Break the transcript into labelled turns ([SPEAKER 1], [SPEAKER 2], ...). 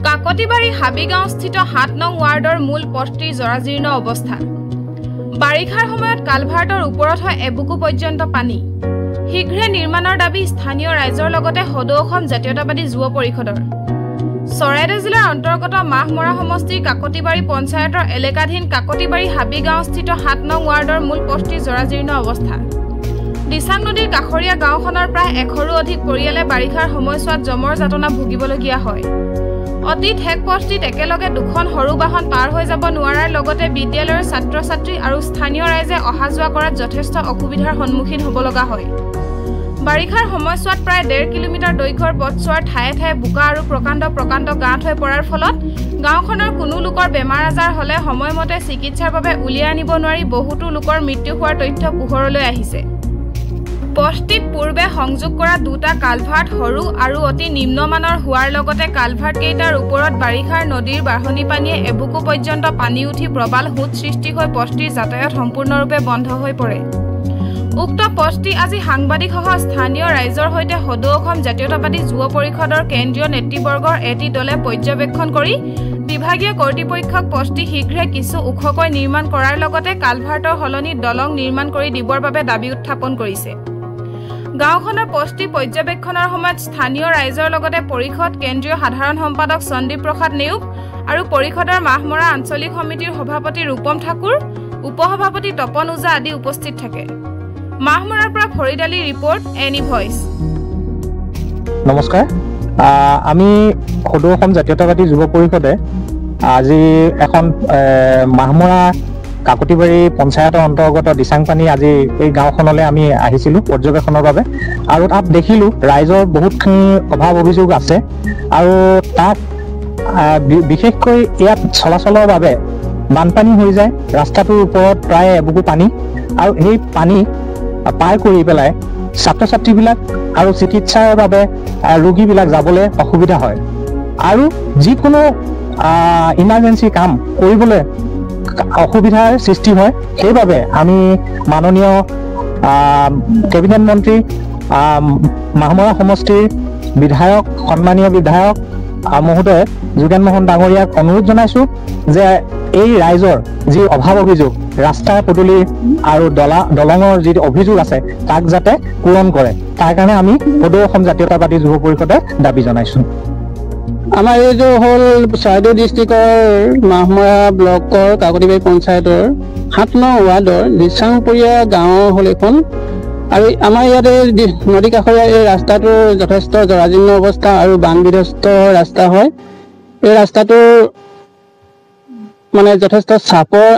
[SPEAKER 1] কাকতিবাৰী হাবিগাঁওস্থিত ৭ নং ৱাৰ্ডৰ মূল পথটিৰ জৰাজীৰ্ণ অৱস্থা। বাৰিষাৰ সময়ত কালভাৰ্টৰ ওপৰত হয় এবুকু পৰ্যন্ত পানী। শীঘ্ৰে নিৰ্মাণৰ দাবী স্থানীয় ৰাইজৰ লগতে সদৌ অসম জাতীয়তাবাদী যুৱ পৰিষদৰ। চৰাইদেউ জিলাৰ অন্তৰ্গত মাহমৰা সমষ্টিৰ কাকতিবাৰী পঞ্চায়তৰ এলেকাধীন কাকতিবাৰী হাবিগাঁওস্থিত ৭ নং ৱাৰ্ডৰ মূল পথটিৰ জৰাজীৰ্ণ অৱস্থা। দিচাং নদীৰ কাষৰীয়া গাঁওখনৰ প্ৰায় ১০০ৰো অধিক পৰিয়ালে বাৰিষাৰ সময়ছোৱাত জমৰ যাতনা ভুগিবলগীয়া হয়। অতি ঠেক পথটিত একেলগে দুখন সৰু বাহন পাৰ হৈ যাব নোৱাৰাৰ লগতে বিদ্যালয়ৰ ছাত্ৰ-ছাত্ৰী আৰু স্থানীয় ৰাইজে অহা যোৱা কৰাত যথেষ্ট অসুবিধাৰ সন্মুখীন হ'ব লগা হয়। বাৰিষাৰ সময়ছোৱাত প্ৰায় ১.৫ কিলোমিটাৰ দৈৰ্ঘ্যৰ পথছোৱাৰ ঠায়ে ঠায়ে বোকা আৰু প্ৰকাণ্ড গাঁত হৈ পৰাৰ ফলত গাঁওখনৰ কোনো লোকৰ বেমাৰ আজাৰ হ'লে সময়মতে চিকিৎসাৰ বাবে উলিয়াই আনিব নোৱাৰি বহুতো লোকৰ মৃত্যু হোৱাৰ তথ্য পোহৰলৈ আহিছে। পথটিত পূৰ্বে সংযোগ কৰা দুটা কালভাৰ্ট সৰু আৰু অতি নিম্নমানৰ হোৱাৰ লগতে কালভাৰ্ট কেইটাৰ ওপৰত বাৰিষাৰ নদীৰ বাঢ়নি পানীয়ে এবুকু পৰ্যন্ত পানী উঠি প্ৰবাল সোঁত সৃষ্টি হৈ পথটিৰ যাতায়াত সম্পূৰ্ণৰূপে বন্ধ হৈ পৰে। উক্ত পথটি আজি সাংবাদিকসহ স্থানীয় ৰাইজৰ সৈতে সদৌ অসম জাতীয়তাবাদী যুৱ পৰিষদৰ কেন্দ্ৰীয় নেতৃবৰ্গৰ এটি দলে পৰ্যবেক্ষণ কৰি বিভাগীয় কৰ্তৃপক্ষক পথটি শীঘ্ৰে কিছু ওখকৈ নিৰ্মাণ কৰাৰ লগতে কালভাৰ্টৰ সলনি দলং নিৰ্মাণ কৰি দিবৰ বাবে দাবী উত্থাপন কৰিছে। গাঁওখনৰ পথটি পৰ্যবেক্ষণৰ সময়ত স্থানীয় ৰাইজৰ লগতে পৰিষদ কেন্দ্ৰীয় সাধাৰণ সম্পাদক সন্দীপ প্ৰসাদ নেওগ আৰু পৰিষদৰ মাহমৰা আঞ্চলিক সমিতিৰ সভাপতি ৰূপম ঠাকুৰ, উপসভাপতি তপন ওজা আদি উপস্থিত থাকে। মাহমৰাৰ পৰা Farid Ali report, any voice.
[SPEAKER 2] নমস্কাৰ, আমি সদৌ অসম জাতীয়তাবাদী যুৱ পৰিষদে আজি এখন মাহমৰা কাকতিবাৰী পঞ্চায়তৰ অন্তৰ্গত দিচাংপানী আজি এই গাঁওখনলৈ আমি আহিছিলোঁ পৰ্যবেক্ষণৰ বাবে। আৰু তাত দেখিলোঁ ৰাইজৰ বহুতখিনি অভাৱ অভিযোগ আছে আৰু তাত বিশেষকৈ ইয়াত চলাচলৰ বাবে বানপানী হৈ যায়। ৰাস্তাটোৰ ওপৰত প্ৰায় এবুকু পানী আৰু সেই পানী পাৰ কৰি পেলাই ছাত্ৰ ছাত্ৰীবিলাক আৰু চিকিৎসাৰ বাবে ৰোগীবিলাক যাবলৈ অসুবিধা হয় আৰু যিকোনো ইমাৰ্জেঞ্চি কাম কৰিবলৈ অসুবিধাৰ সৃষ্টি হয়। সেইবাবে আমি মাননীয় কেবিনেট মন্ত্ৰী মাহমৰা সমষ্টিৰ বিধায়ক সন্মানীয় বিধায়ক মহোদয় যোগেন মোহন ডাঙৰীয়াক অনুৰোধ জনাইছোঁ যে এই ৰাইজৰ যি অভাৱ অভিযোগ ৰাস্তা পদূলি আৰু দলঙৰ যি অভিযোগ আছে তাক যাতে পূৰণ কৰে, তাৰ কাৰণে আমি সদৌ অসম জাতীয়তাবাদী যুৱ পৰিষদে দাবী জনাইছোঁ।
[SPEAKER 3] আমাৰ এইটো হ'ল চৰাইদেউ ডিষ্ট্ৰিক্টৰ মাহমৰা ব্লকৰ কাকতিবাৰী পঞ্চায়তৰ ৭ নং ৱাৰ্ডৰ দিচাংপৰীয়া গাঁও হ'ল এইখন। আৰু আমাৰ ইয়াতে নদী কাষৰীয়া এই ৰাস্তাটোৰ যথেষ্ট জৰাজীৰ্ণ অৱস্থা আৰু বান বিধ্বস্ত ৰাস্তা হয়। এই ৰাস্তাটোৰ মানে যথেষ্ট চাপৰ